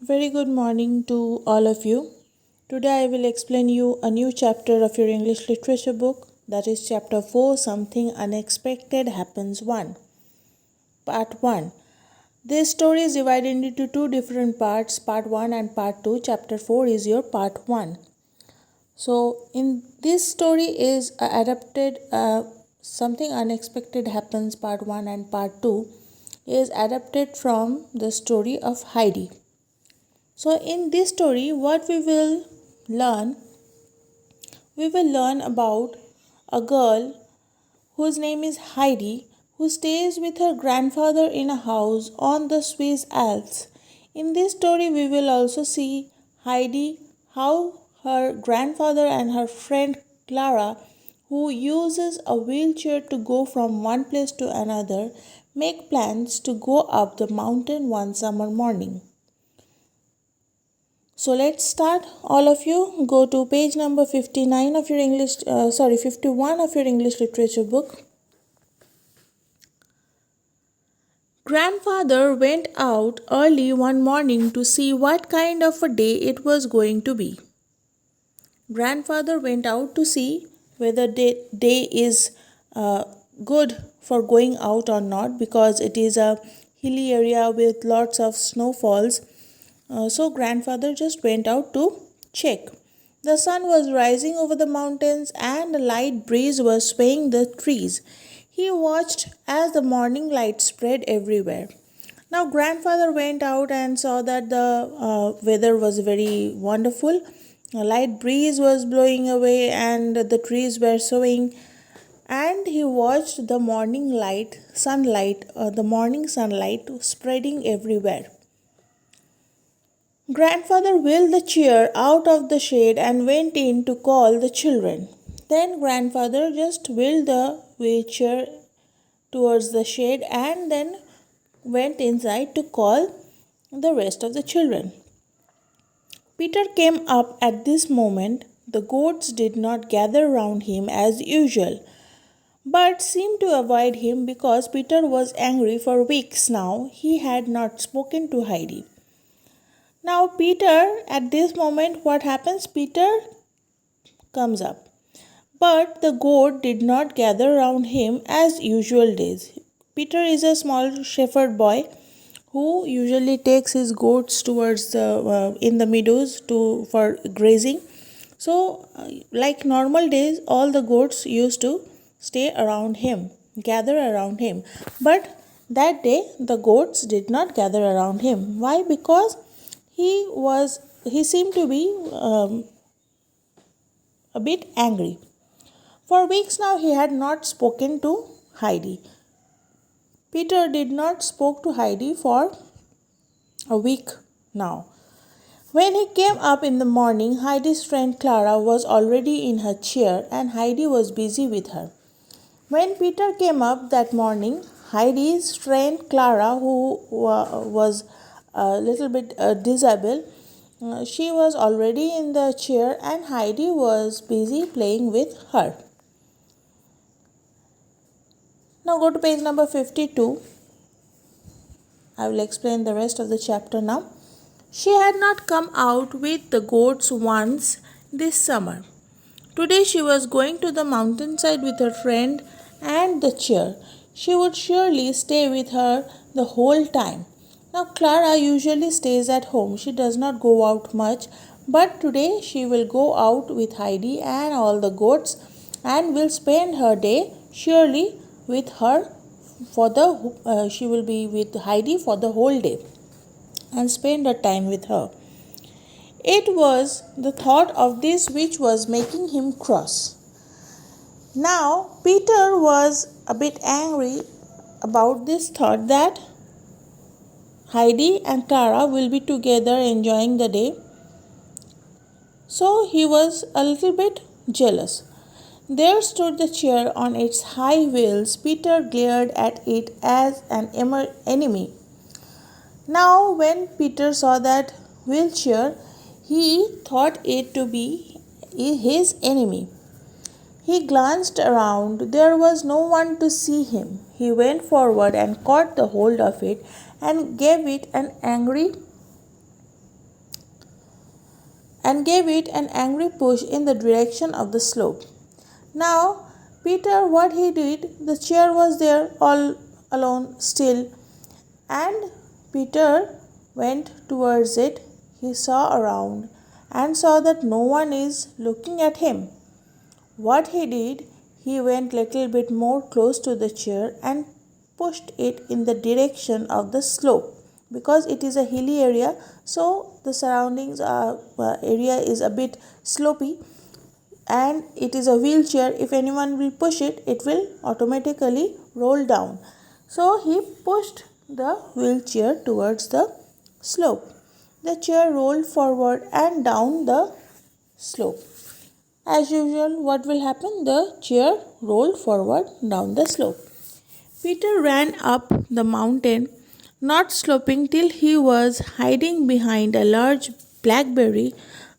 Very good morning to all of you. Today I will explain you a new chapter of your English literature book, that is chapter 4, Something Unexpected Happens 1. Part 1. This story is divided into two different parts, part 1 and part 2. Chapter 4 is your part 1. So in this story is adapted Something Unexpected Happens part 1 and part 2 is adapted from the story of Heidi. So, in this story, what learn, we will learn about a girl whose name is Heidi, who stays with her grandfather in a house on the Swiss Alps. In this story, we will also see Heidi, how her grandfather and her friend Clara, who uses a wheelchair to go from one place to another, make plans to go up the mountain one summer morning. So let's start. All of you go to page number 59 of your 51 of your English literature book. Grandfather went out early one morning to see what kind of a day it was going to be. Grandfather went out to see whether the day is good for going out or not, because it is a hilly area with lots of snowfalls. So grandfather just went out to check. The sun was rising over the mountains and a light breeze was swaying the trees. He watched as the morning light spread everywhere. Now grandfather went out and saw that the weather was very wonderful. A light breeze was blowing away and the trees were swaying, and he watched the morning sunlight spreading everywhere. Grandfather wheeled the chair out of the shade and went in to call the children. Then grandfather just wheeled the wheelchair towards the shade and then went inside to call the rest of the children. Peter came up at this moment. The goats did not gather round him as usual, but seemed to avoid him because Peter was angry. For weeks now he had not spoken to Heidi. Now, Peter, at this moment, what happens? Peter comes up. But the goat did not gather round him as usual days. Peter is a small shepherd boy who usually takes his goats towards in the meadows for grazing. So, like normal days, all the goats used to stay around him, gather around him. But that day, the goats did not gather around him. Why? Because he seemed to be a bit angry. For weeks now he had not spoken to Heidi. Peter did not spoke to Heidi for a week now. When he came up in the morning, Heidi's friend Clara was already in her chair and Heidi was busy with her. When Peter came up that morning, Heidi's friend Clara, who was a little bit disabled, she was already in the chair and Heidi was busy playing with her. Now go to page number 52. I will explain the rest of the chapter now. She had not come out with the goats once this summer. Today she was going to the mountainside with her friend and the chair. She would surely stay with her the whole time. Now Clara usually stays at home. She does not go out much, but today she will go out with Heidi and all the goats and will spend her day surely with her she will be with Heidi for the whole day and spend her time with her. It was the thought of this which was making him cross. Now, Peter was a bit angry about this thought that Heidi and Clara will be together enjoying the day. So he was a little bit jealous. There stood the chair on its high wheels. Peter glared at it as an enemy. Now, when Peter saw that wheelchair, he thought it to be his enemy. He glanced around. There was no one to see him. He went forward and caught the hold of it and gave it an angry and gave it an angry push in the direction of the slope. Now, Peter, what he did, the chair was there all alone still, and Peter went towards it. He saw around and saw that no one is looking at him. What he did, he went little bit more close to the chair and pushed it in the direction of the slope, because it is a hilly area, so the surroundings area is a bit slopey, and it is a wheelchair. If anyone will push it, it will automatically roll down. So he pushed the wheelchair towards the slope. The chair rolled forward and down the slope. As usual, what will happen? The chair rolled forward down the slope. Peter ran up the mountain, not sloping, till he was hiding behind a large blackberry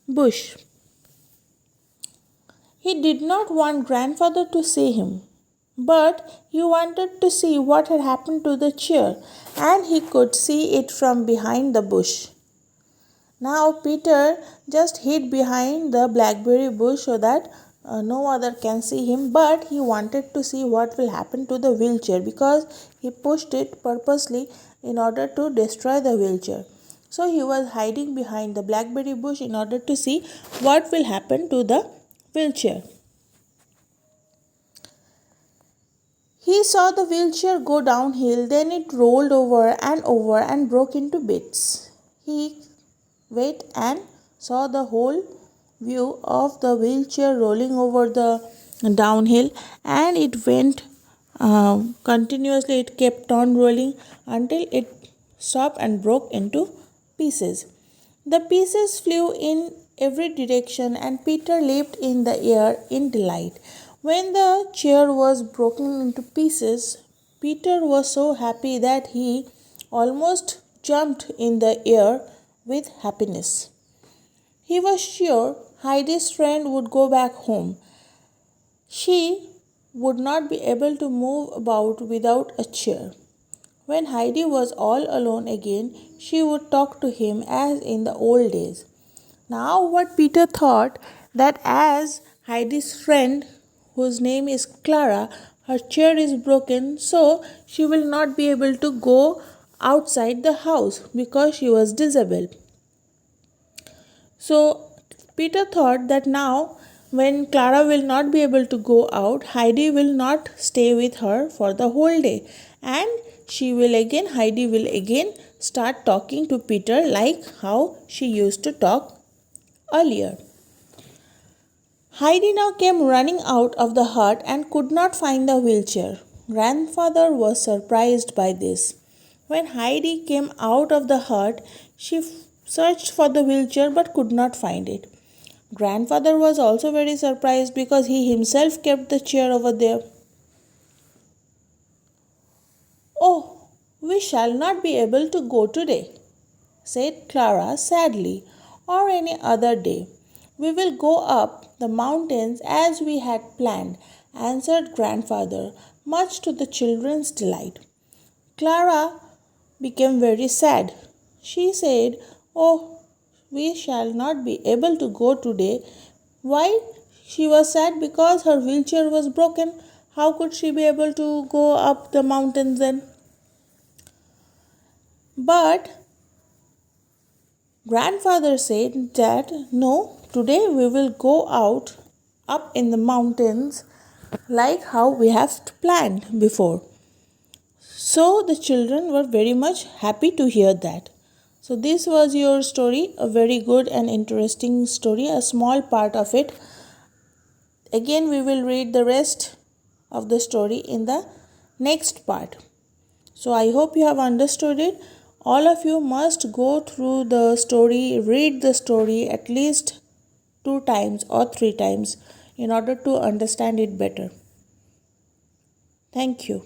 bush. He did not want grandfather to see him, but he wanted to see what had happened to the chair, and he could see it from behind the bush. Now Peter just hid behind the blackberry bush so that no other can see him, but he wanted to see what will happen to the wheelchair, because he pushed it purposely in order to destroy the wheelchair. So he was hiding behind the blackberry bush in order to see what will happen to the wheelchair. He saw the wheelchair go downhill, then it rolled over and broke into bits. He wait and saw the whole view of the wheelchair rolling over the downhill, and it went continuously. It kept on rolling until it stopped and broke into pieces. The pieces flew in every direction, and Peter leaped in the air in delight. When the chair was broken into pieces, Peter was so happy that he almost jumped in the air with happiness. He was sure Heidi's friend would go back home. She would not be able to move about without a chair. When Heidi was all alone again, she would talk to him as in the old days. Now, what Peter thought, that as Heidi's friend, whose name is Clara, her chair is broken, so she will not be able to go outside the house because she was disabled. So Peter thought that now, when Clara will not be able to go out, Heidi will not stay with her for the whole day, and Heidi will again start talking to Peter like how she used to talk earlier. Heidi now came running out of the hut and could not find the wheelchair. Grandfather was surprised by this. When Heidi came out of the hut, she searched for the wheelchair but could not find it. Grandfather was also very surprised because he himself kept the chair over there. "Oh, we shall not be able to go today," said Clara sadly, "or any other day. We will go up the mountains as we had planned," answered grandfather, much to the children's delight. Clara became very sad. She said, "Oh, we shall not be able to go today." Why? She was sad because her wheelchair was broken. How could she be able to go up the mountains then? But grandfather said that no, today we will go out up in the mountains like how we have planned before. So the children were very much happy to hear that. So this was your story, a very good and interesting story, a small part of it. Again, we will read the rest of the story in the next part. So I hope you have understood it. All of you must go through the story, read the story at least 2 times or 3 times in order to understand it better. Thank you.